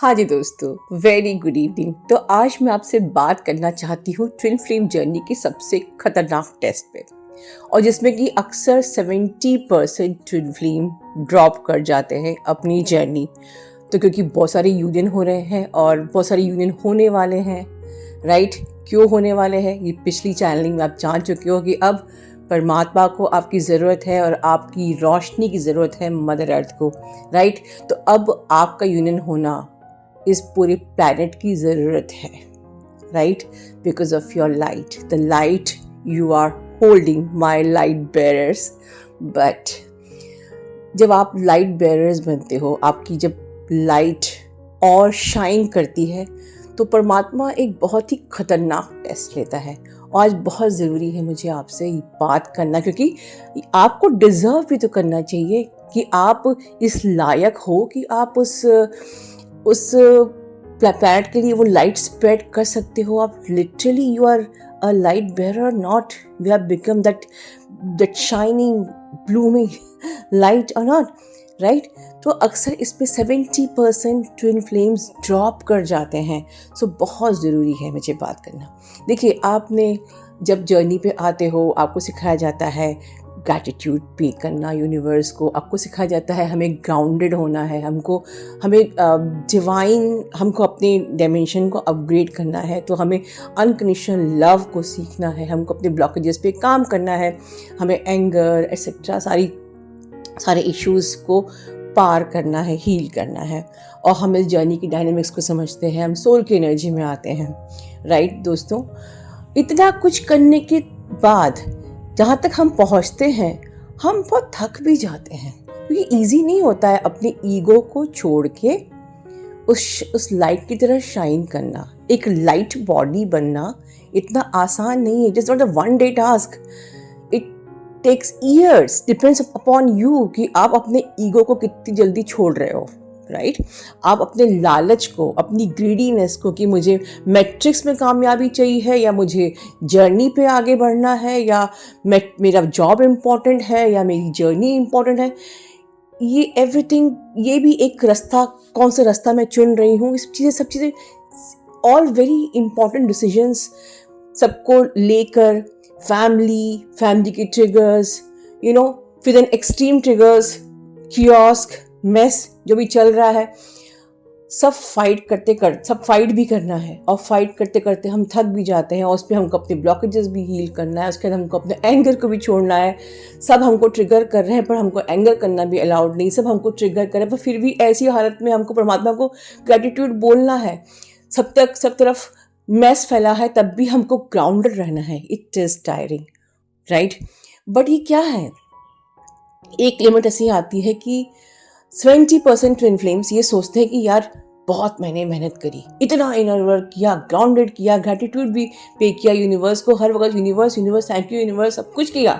हाँ जी दोस्तों, very good evening. तो आज मैं आपसे बात करना चाहती हूँ ट्विन फ्लेम जर्नी के सबसे खतरनाक टेस्ट पे, और जिसमें कि अक्सर 70% ट्विन फ्लेम ड्रॉप कर जाते हैं अपनी जर्नी। तो क्योंकि बहुत सारे यूनियन हो रहे हैं और बहुत सारे यूनियन होने वाले हैं, राइट। क्यों होने वाले हैं ये पिछली चैनलिंग में आप जान चुके हो कि अब परमात्मा को आपकी ज़रूरत है और आपकी रोशनी की ज़रूरत है मदर अर्थ को, राइट। तो अब आपका यूनियन होना इस पूरे प्लैनेट की ज़रूरत है, right, because of your light, the light you are holding, my light bearers. But जब आप लाइट बेरर्स बनते हो, आपकी जब लाइट और शाइन करती है, तो परमात्मा एक बहुत ही खतरनाक टेस्ट लेता है। आज बहुत ज़रूरी है मुझे आपसे बात करना, क्योंकि आपको डिज़र्व भी तो करना चाहिए कि आप इस लायक हो कि आप उस प्लैनेट के लिए वो लाइट स्प्रेड कर सकते हो। आप literally you are a light bearer, not we have become that shining blooming light और नॉट, राइट। तो अक्सर इस पे 70% ट्विन फ्लेम्स ड्रॉप कर जाते हैं। सो बहुत ज़रूरी है मुझे बात करना। देखिए, आपने जब जर्नी पे आते हो आपको सिखाया जाता है ग्रैटिट्यूड पे करना यूनिवर्स को, आपको सिखाया जाता है हमें ग्राउंडेड होना है, हमें डिवाइन, हमको अपने डायमेंशन को अपग्रेड करना है, तो हमें अनकंडीशनल लव को सीखना है, हमको अपने ब्लॉकेजेस पे काम करना है, हमें एंगर एक्सेट्रा सारे इश्यूज़ को पार करना है, हील करना है। और हम इस जर्नी की डायनेमिक्स को समझते हैं, हम सोल की एनर्जी में आते हैं, राइट दोस्तों। इतना कुछ करने के बाद जहाँ तक हम पहुँचते हैं, हम बहुत थक भी जाते हैं, क्योंकि ईजी नहीं होता है अपने ईगो को छोड़ के उस लाइट की तरह शाइन करना। एक लाइट बॉडी बनना इतना आसान नहीं है, just not a one day task, it takes years, depends upon you कि आप अपने ईगो को कितनी जल्दी छोड़ रहे हो, राइट। आप अपने लालच को, अपनी ग्रीडीनेस को कि मुझे मैट्रिक्स में कामयाबी चाहिए है, या मुझे जर्नी पे आगे बढ़ना है, या मेरा जॉब इम्पॉर्टेंट है, या मेरी जर्नी इम्पॉर्टेंट है, ये एवरीथिंग, ये भी एक रास्ता, कौन सा रास्ता मैं चुन रही हूँ, सब चीज़ें ऑल वेरी इंपॉर्टेंट डिसीजंस सबको लेकर, फैमिली के ट्रिगर्स, फिर an extreme triggers, kiosk, mess जो भी चल रहा है, सब फाइट भी करना है, और फाइट करते करते हम थक भी जाते हैं, और उस पर हमको अपने ब्लॉकेजेस भी हील करना है, उसके बाद हमको अपने एंगर को भी छोड़ना है। सब हमको ट्रिगर कर रहे हैं, पर हमको एंगर करना भी अलाउड नहीं, सब हमको ट्रिगर कर रहे हैं, पर फिर भी ऐसी हालत में हमको परमात्मा को ग्रैटिट्यूड बोलना है। सब तरफ मैस फैला है, तब भी हमको ग्राउंडेड रहना है। It is tiring, right. But ये क्या है, एक लिमिट ऐसी आती है कि 70% ट्विन फ्लेम्स ये सोचते हैं कि यार बहुत मैंने मेहनत करी, इतना इनर वर्क किया, ग्राउंडेड किया, ग्रैटिट्यूड भी पे किया यूनिवर्स को, हर वक्त यूनिवर्स थैंक यू यूनिवर्स, सब कुछ किया,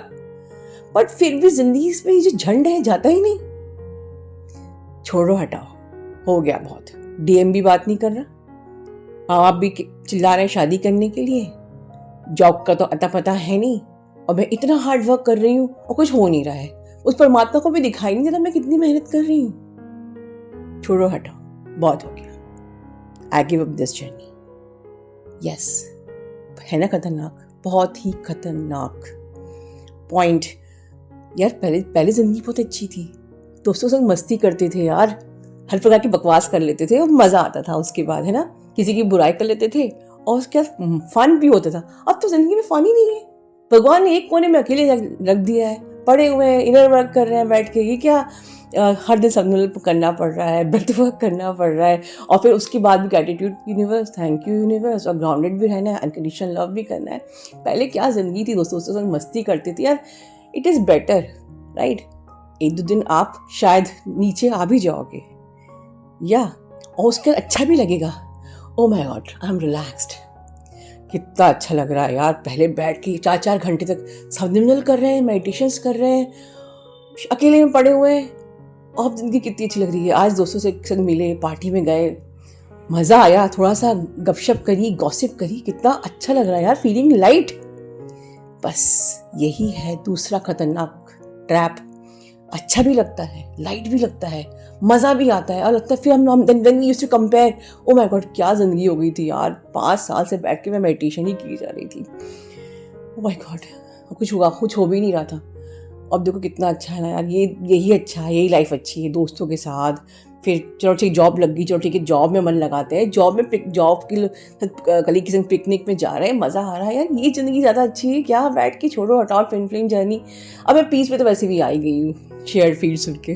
बट फिर भी जिंदगी में ये जो झंड है जाता ही नहीं। छोड़ो, हटाओ, हो गया बहुत। डीएम भी बात नहीं कर रहा, माँ बाप भी चिल्ला रहे हैं शादी करने के लिए, जॉब का तो अता पता है नहीं, और मैं इतना हार्ड वर्क कर रही हूँ और कुछ हो नहीं रहा है। उस परमात्मा को भी दिखाई नहीं दे रहा मैं कितनी मेहनत कर रही हूँ। छोड़ो, हटाओ, बहुत हो गया। I give up this journey. Yes, है ना खतरनाक, बहुत ही खतरनाक पॉइंट। यार पहले जिंदगी बहुत अच्छी थी, दोस्तों संग मस्ती करते थे यार, हर प्रकार की बकवास कर लेते थे और मजा आता था। उसके बाद है ना, किसी की बुराई कर लेते थे और उसके बाद फन भी होता था। अब तो जिंदगी में फन ही नहीं है। भगवान ने एक कोने में अकेले रख दिया है, पड़े हुए हैं, इनर वर्क कर रहे हैं बैठ के। ये क्या हर दिन सबमिल करना पड़ रहा है, ब्रेथ वर्क करना पड़ रहा है, और फिर उसके बाद भी gratitude universe, thank you universe, और ग्राउंडेड भी रहना है, अनकंडीशनल लव भी करना है। पहले क्या जिंदगी थी, दोस्तों संग मस्ती करते थे यार। It is better, right. एक दो दिन आप शायद नीचे आ भी जाओगे, या और उसके अच्छा भी लगेगा। ओ my God, I am relaxed, कितना अच्छा लग रहा है यार। पहले बैठ के 4-4 घंटे तक सबनिमनल कर रहे हैं, मेडिटेशंस कर रहे हैं, अकेले में पड़े हुए हैं, और अब जिंदगी कितनी अच्छी लग रही है। आज दोस्तों से संग मिले, पार्टी में गए, मज़ा आया, थोड़ा सा गपशप करी, गॉसिप करी, कितना अच्छा लग रहा है यार, फीलिंग लाइट। बस यही है दूसरा खतरनाक ट्रैप। अच्छा भी लगता है, लाइट भी लगता है, मज़ा भी आता है और लगता है फिर हम then we used to compare, oh my god क्या ज़िंदगी हो गई थी यार, 5 साल से बैठ के मैं मेडिटेशन ही की जा रही थी, ओ माय गॉड कुछ हो भी नहीं रहा था। अब देखो कितना अच्छा है ना यार, ये यही अच्छा है, यही लाइफ अच्छी है दोस्तों के साथ। फिर चलो ठीक जॉब लग गई, चलो ठीक है जॉब में मन लगाते हैं, जॉब के कलीग के संग पिकनिक में जा रहे हैं, मज़ा आ रहा है यार, ये ज़िंदगी ज़्यादा अच्छी है क्या, बैठ के छोड़ो हटाओ ट्विन फ्लेम जर्नी। अब मैं पीस में तो वैसे भी आ ही गई हूँ शेयर फील्ड सुन के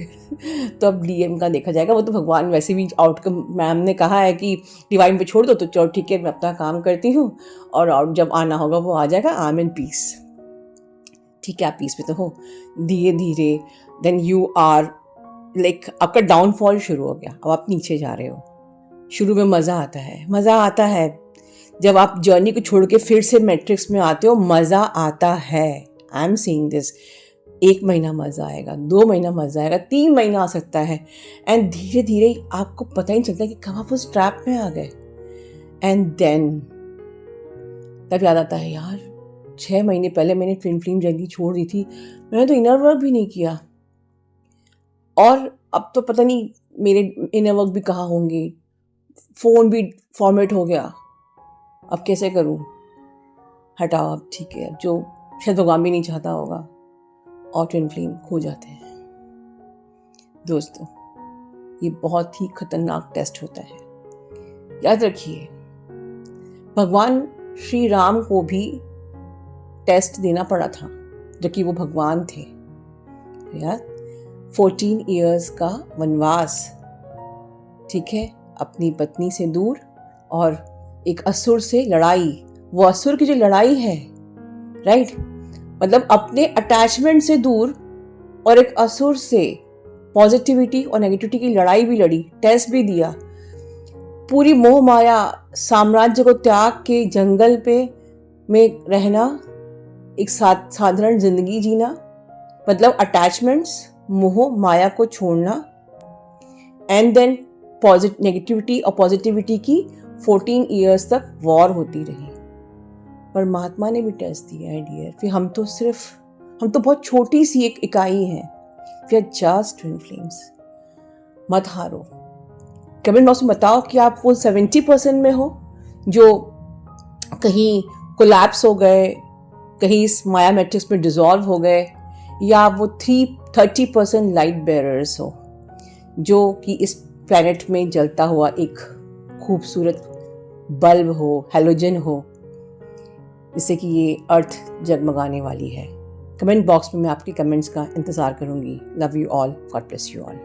तो अब डीएम का देखा जाएगा, वो तो भगवान वैसे भी आउटकम, मैम ने कहा है कि डिवाइन पे छोड़ दो, तो चलो ठीक है मैं अपना काम करती हूँ और आउट जब आना होगा वो आ जाएगा, आई एम इन पीस। ठीक है आप पीस में तो हो, धीरे धीरे देन यू आर लाइक आपका डाउनफॉल शुरू हो गया, अब आप नीचे जा रहे हो। शुरू में मज़ा आता है जब आप जर्नी को छोड़ के फिर से मैट्रिक्स में आते हो, मज़ा आता है, आई एम सीइंग दिस। 1 महीना मज़ा आएगा, 2 महीना मज़ा आएगा, 3 महीना आ सकता है, एंड धीरे धीरे आपको पता ही नहीं चलता कि कब आप उस ट्रैप में आ गए। एंड देन तब याद आता है यार 6 महीने पहले मैंने ट्विन फ्लेम जर्नी छोड़ दी थी, मैंने तो इनर वर्क भी नहीं किया, और अब तो पता नहीं मेरे इनर वर्क भी कहाँ होंगे, फ़ोन भी फॉर्मेट हो गया, अब कैसे करूँ, हटाओ अब ठीक है, जो शायद भगवान भी नहीं चाहता होगा, और ट्विन फ्लेम खो जाते हैं। दोस्तों ये बहुत ही खतरनाक टेस्ट होता है, याद रखिए भगवान श्री राम को भी टेस्ट देना पड़ा था जबकि वो भगवान थे यार। 14 इयर्स का वनवास, ठीक है, अपनी पत्नी से दूर और एक असुर से लड़ाई, वो असुर की जो लड़ाई है राइट, मतलब अपने अटैचमेंट से दूर और एक असुर से पॉजिटिविटी और नेगेटिविटी की लड़ाई भी लड़ी, टेस्ट भी दिया, पूरी मोह माया साम्राज्य को त्याग के जंगल पे में रहना, एक साधारण जिंदगी जीना, मतलब अटैचमेंट्स मोह माया को छोड़ना, एंड देन नेगेटिविटी और पॉजिटिविटी की 14 इयर्स तक वॉर होती रही। परमात्मा ने भी टेस्ट दिया है डियर, फिर हम तो बहुत छोटी सी एक इकाई हैं, we are just twin flames. मत हारो, कमेंट बॉक्स में बताओ कि आप वो 70% में हो जो कहीं कोलैप्स हो गए, कहीं इस माया मैट्रिक्स में डिसॉल्व हो गए, या वो 30% लाइट बेरर्स हो जो कि इस प्लैनेट में जलता हुआ एक खूबसूरत बल्ब हो, हैलोजन हो, जिससे कि ये अर्थ जगमगाने वाली है। कमेंट बॉक्स में मैं आपके कमेंट्स का इंतज़ार करूंगी। Love you all, God bless you all.